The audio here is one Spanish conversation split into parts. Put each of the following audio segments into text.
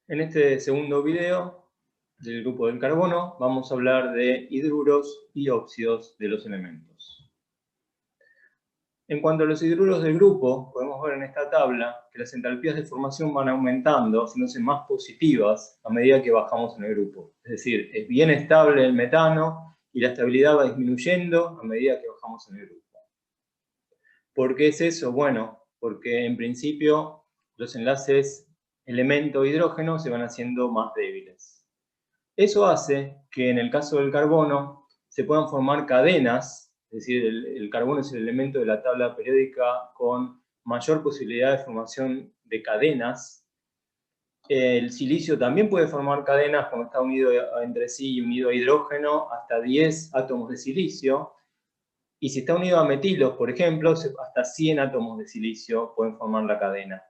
En este segundo video del grupo del carbono vamos a hablar de hidruros y óxidos de los elementos. En cuanto a los hidruros del grupo, podemos ver en esta tabla que las entalpías de formación van aumentando, haciéndose más positivas a medida que bajamos en el grupo. Es decir, es bien estable el metano y la estabilidad va disminuyendo a medida que bajamos en el grupo. ¿Por qué es eso? Bueno, porque en principio los enlaces elemento-hidrógeno se van haciendo más débiles. Eso hace que en el caso del carbono se puedan formar cadenas, es decir, el carbono es el elemento de la tabla periódica con mayor posibilidad de formación de cadenas. El silicio también puede formar cadenas cuando está unido entre sí y unido a hidrógeno, hasta 10 átomos de silicio. Y si está unido a metilos, por ejemplo, hasta 100 átomos de silicio pueden formar la cadena.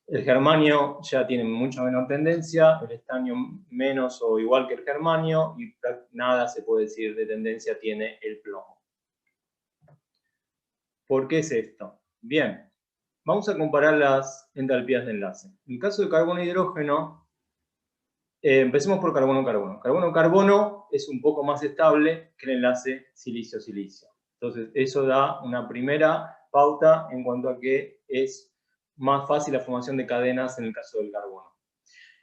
El germanio ya tiene mucha menor tendencia, el estaño menos o igual que el germanio, y nada se puede decir de tendencia tiene el plomo. ¿Por qué es esto? Bien, vamos a comparar las entalpías de enlace. En el caso de carbono e hidrógeno, empecemos por carbono-carbono. Carbono-carbono es un poco más estable que el enlace silicio-silicio. Entonces, eso da una primera pauta en cuanto a que es más fácil la formación de cadenas en el caso del carbono.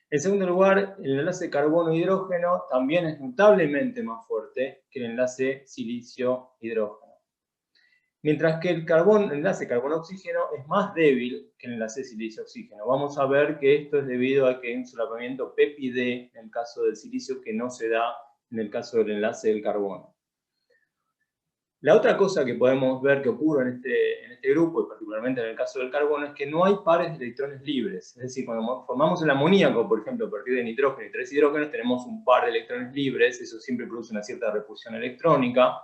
En segundo lugar, el enlace carbono-hidrógeno también es notablemente más fuerte que el enlace silicio-hidrógeno. Mientras que el enlace carbono-oxígeno es más débil que el enlace silicio-oxígeno. Vamos a ver que esto es debido a que hay un solapamiento pepide en el caso del silicio que no se da en el caso del enlace del carbono. La otra cosa que podemos ver que ocurre en este grupo, y particularmente en el caso del carbono, es que no hay pares de electrones libres. Es decir, cuando formamos el amoníaco, por ejemplo, a partir de nitrógeno y 3 hidrógenos, tenemos un par de electrones libres, eso siempre produce una cierta repulsión electrónica,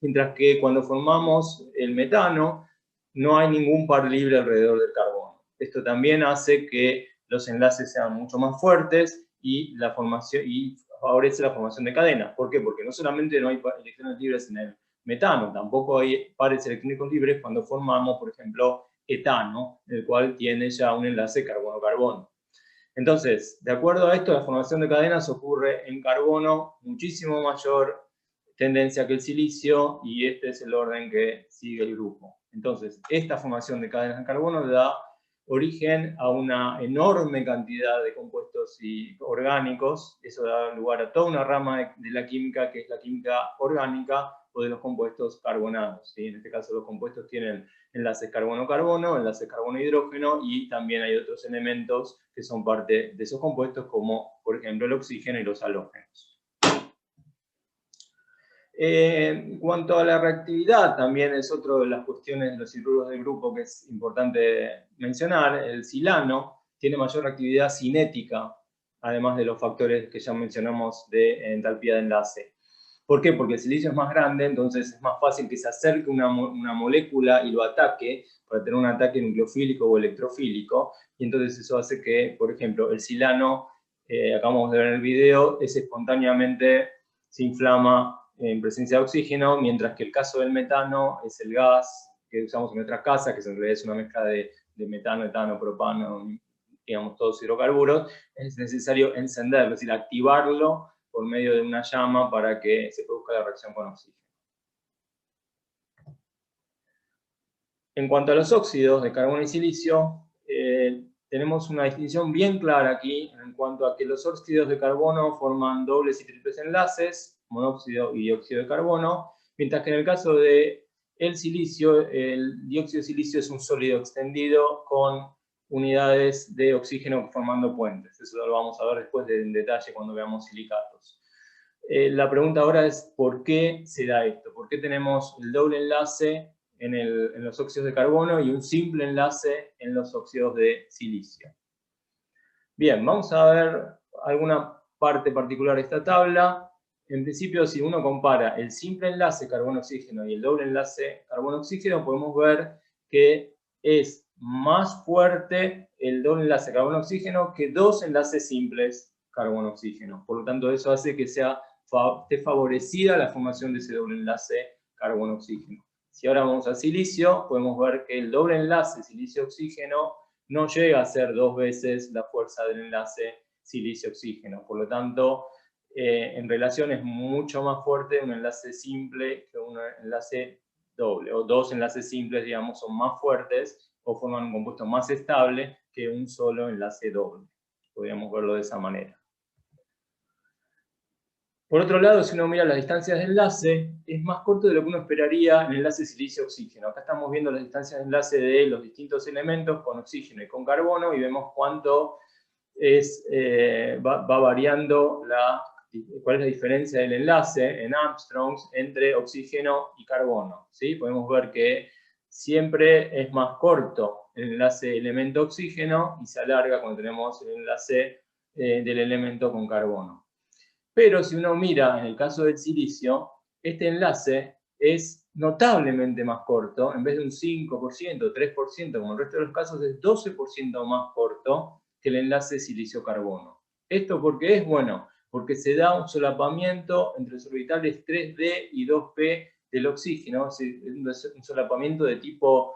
mientras que cuando formamos el metano, no hay ningún par libre alrededor del carbono. Esto también hace que los enlaces sean mucho más fuertes y favorece la formación de cadenas. ¿Por qué? Porque no solamente no hay electrones libres en el metano, tampoco hay pares electrónicos libres cuando formamos, por ejemplo, etano, el cual tiene ya un enlace carbono-carbono. Entonces, de acuerdo a esto, la formación de cadenas ocurre en carbono muchísimo mayor tendencia que el silicio, y este es el orden que sigue el grupo. Entonces, esta formación de cadenas en carbono da origen a una enorme cantidad de compuestos orgánicos. Eso da lugar a toda una rama de la química, que es la química orgánica o de los compuestos carbonados. ¿Sí? En este caso los compuestos tienen enlaces carbono-carbono, enlaces carbono-hidrógeno, y también hay otros elementos que son parte de esos compuestos, como por ejemplo el oxígeno y los halógenos. En cuanto a la reactividad, también es otra de las cuestiones de los hidruros del grupo que es importante mencionar. El silano tiene mayor reactividad cinética, además de los factores que ya mencionamos de entalpía de enlace. ¿Por qué? Porque el silicio es más grande, entonces es más fácil que se acerque una molécula y lo ataque, para tener un ataque nucleofílico o electrofílico, y entonces eso hace que, por ejemplo, el silano, acabamos de ver en el video, espontáneamente se inflama en presencia de oxígeno, mientras que el caso del metano es el gas que usamos en nuestras casas, que en realidad es una mezcla de metano, etano, propano, digamos, todos hidrocarburos. Es necesario encenderlo, es decir, activarlo por medio de una llama para que se produzca la reacción con oxígeno. En cuanto a los óxidos de carbono y silicio, tenemos una distinción bien clara aquí en cuanto a que los óxidos de carbono forman dobles y triples enlaces, monóxido y dióxido de carbono, mientras que en el caso del silicio, el dióxido de silicio es un sólido extendido con unidades de oxígeno formando puentes. Eso lo vamos a ver después en detalle cuando veamos silicatos. La pregunta ahora es ¿por qué se da esto? ¿Por qué tenemos el doble enlace en los óxidos de carbono y un simple enlace en los óxidos de silicio? Bien, vamos a ver alguna parte particular de esta tabla. En principio, si uno compara el simple enlace carbono-oxígeno y el doble enlace carbono-oxígeno, podemos ver que es más fuerte el doble enlace carbono-oxígeno que dos enlaces simples carbono-oxígeno. Por lo tanto, eso hace que esté favorecida la formación de ese doble enlace carbono-oxígeno. Si ahora vamos al silicio, podemos ver que el doble enlace silicio-oxígeno no llega a ser 2 veces la fuerza del enlace silicio-oxígeno. Por lo tanto, en relación es mucho más fuerte un enlace simple que un enlace doble, o dos enlaces simples, digamos, son más fuertes o forman un compuesto más estable que un solo enlace doble. Podríamos verlo de esa manera. Por otro lado, si uno mira las distancias de enlace, es más corto de lo que uno esperaría en el enlace silicio-oxígeno. Acá estamos viendo las distancias de enlace de los distintos elementos con oxígeno y con carbono y vemos cuánto va variando cuál es la diferencia del enlace en Armstrongs entre oxígeno y carbono. ¿Sí? Podemos ver que siempre es más corto el enlace elemento-oxígeno y se alarga cuando tenemos el enlace del elemento con carbono. Pero si uno mira en el caso del silicio, este enlace es notablemente más corto, en vez de un 5%, 3%, como el resto de los casos, es 12% más corto que el enlace silicio-carbono. ¿Esto por qué es? Bueno, porque se da un solapamiento entre los orbitales 3D y 2p del oxígeno, es un solapamiento de tipo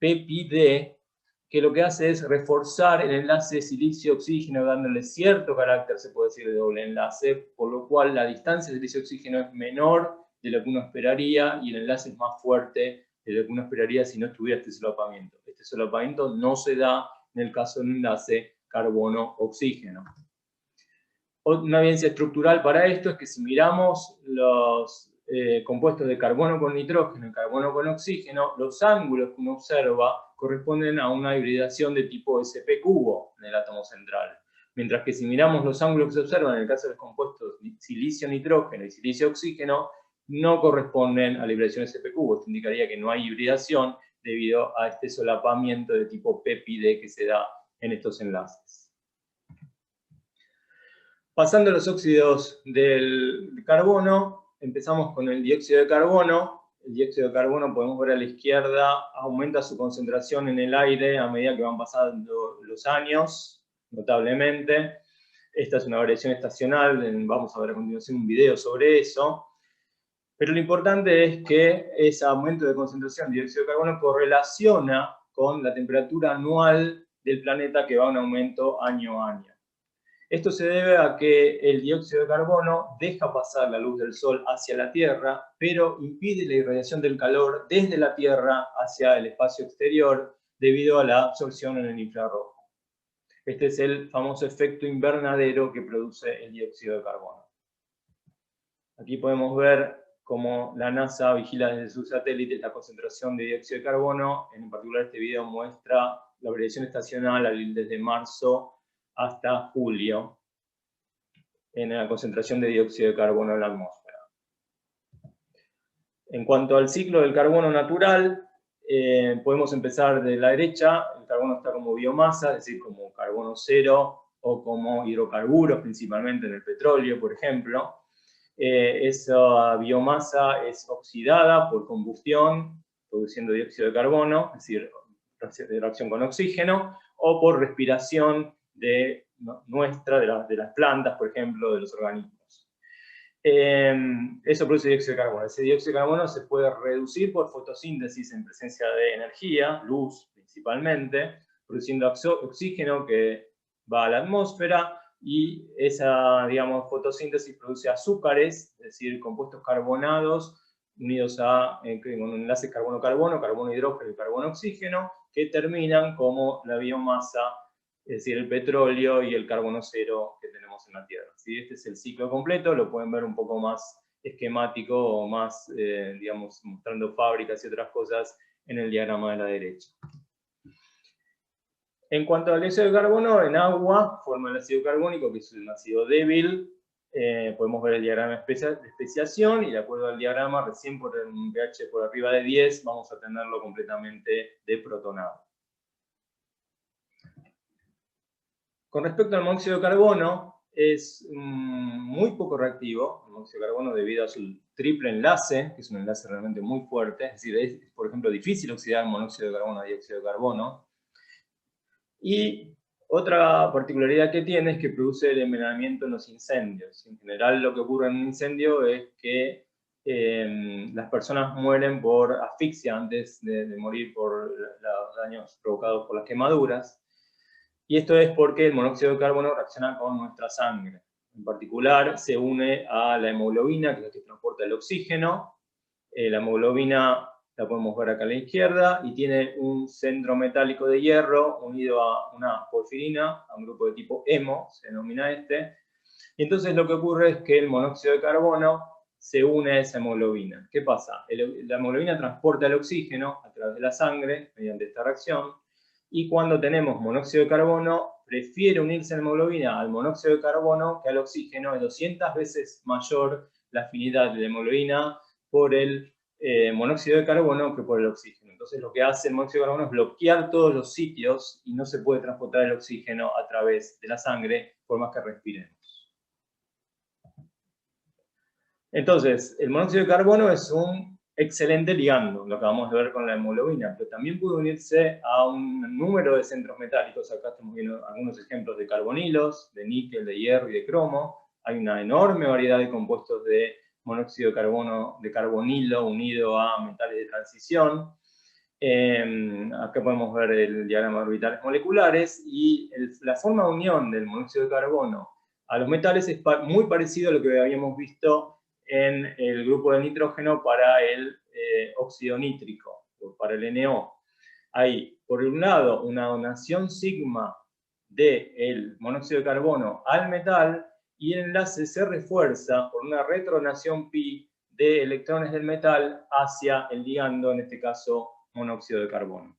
p-pi-d, que lo que hace es reforzar el enlace silicio-oxígeno, dándole cierto carácter, se puede decir, de doble enlace, por lo cual la distancia silicio-oxígeno es menor de lo que uno esperaría y el enlace es más fuerte de lo que uno esperaría si no estuviera este solapamiento. Este solapamiento no se da en el caso del enlace carbono-oxígeno. Una evidencia estructural para esto es que si miramos los compuestos de carbono con nitrógeno y carbono con oxígeno, los ángulos que uno observa corresponden a una hibridación de tipo SP cubo en el átomo central. Mientras que si miramos los ángulos que se observan en el caso de los compuestos silicio-nitrógeno y silicio-oxígeno, no corresponden a la hibridación SP cubo. Esto indicaría que no hay hibridación debido a este solapamiento de tipo p-pi-d que se da en estos enlaces. Pasando a los óxidos del carbono, empezamos con el dióxido de carbono. El dióxido de carbono, podemos ver a la izquierda, aumenta su concentración en el aire a medida que van pasando los años, notablemente. Esta es una variación estacional, vamos a ver a continuación un video sobre eso. Pero lo importante es que ese aumento de concentración de dióxido de carbono correlaciona con la temperatura anual del planeta, que va en aumento año a año. Esto se debe a que el dióxido de carbono deja pasar la luz del sol hacia la Tierra, pero impide la irradiación del calor desde la Tierra hacia el espacio exterior debido a la absorción en el infrarrojo. Este es el famoso efecto invernadero que produce el dióxido de carbono. Aquí podemos ver cómo la NASA vigila desde sus satélites la concentración de dióxido de carbono. En particular, este video muestra la variación estacional desde marzo hasta julio en la concentración de dióxido de carbono en la atmósfera. En cuanto al ciclo del carbono natural, podemos empezar de la derecha. El carbono está como biomasa, es decir, como carbono cero o como hidrocarburos, principalmente en el petróleo, por ejemplo. Esa biomasa es oxidada por combustión, produciendo dióxido de carbono, es decir, reacción con oxígeno, o por respiración de las plantas, por ejemplo, de los organismos. Eso produce dióxido de carbono. Ese dióxido de carbono se puede reducir por fotosíntesis en presencia de energía, luz principalmente, produciendo oxígeno que va a la atmósfera, y esa, digamos, fotosíntesis produce azúcares, es decir, compuestos carbonados unidos con un enlace carbono-carbono, carbono-hidrógeno y carbono-oxígeno, que terminan como la biomasa, es decir, el petróleo y el carbono cero que tenemos en la Tierra. ¿Sí? Este es el ciclo completo, lo pueden ver un poco más esquemático o más, digamos, mostrando fábricas y otras cosas en el diagrama de la derecha. En cuanto al dióxido de carbono, en agua forma el ácido carbónico, que es un ácido débil. Podemos ver el diagrama de especiación, y de acuerdo al diagrama, recién por un pH por arriba de 10, vamos a tenerlo completamente deprotonado. Con respecto al monóxido de carbono, es muy poco reactivo, el monóxido de carbono, debido a su triple enlace, que es un enlace realmente muy fuerte. Es decir, es, por ejemplo, difícil oxidar monóxido de carbono a dióxido de carbono. Y otra particularidad que tiene es que produce el envenenamiento en los incendios. En general, lo que ocurre en un incendio es que las personas mueren por asfixia antes de morir por los daños provocados por las quemaduras. Y esto es porque el monóxido de carbono reacciona con nuestra sangre. En particular, se une a la hemoglobina, que es la que transporta el oxígeno. La hemoglobina la podemos ver acá a la izquierda, y tiene un centro metálico de hierro unido a una porfirina, a un grupo de tipo hemo, se denomina este. Y entonces lo que ocurre es que el monóxido de carbono se une a esa hemoglobina. ¿Qué pasa? La hemoglobina transporta el oxígeno a través de la sangre mediante esta reacción, y cuando tenemos monóxido de carbono, prefiere unirse a la hemoglobina al monóxido de carbono que al oxígeno. Es 200 veces mayor la afinidad de la hemoglobina por el monóxido de carbono que por el oxígeno. Entonces lo que hace el monóxido de carbono es bloquear todos los sitios y no se puede transportar el oxígeno a través de la sangre por más que respiremos. Entonces, el monóxido de carbono es un excelente ligando, lo acabamos de ver con la hemoglobina, pero también puede unirse a un número de centros metálicos. Acá estamos viendo algunos ejemplos de carbonilos, de níquel, de hierro y de cromo. Hay una enorme variedad de compuestos de monóxido de carbono, de carbonilo unido a metales de transición. Acá podemos ver el diagrama de orbitales moleculares, y la forma de unión del monóxido de carbono a los metales es muy parecido a lo que habíamos visto en el grupo de nitrógeno para el óxido nítrico, para el NO. Hay, por un lado, una donación sigma del monóxido de carbono al metal, y el enlace se refuerza por una retrodonación pi de electrones del metal hacia el ligando, en este caso monóxido de carbono.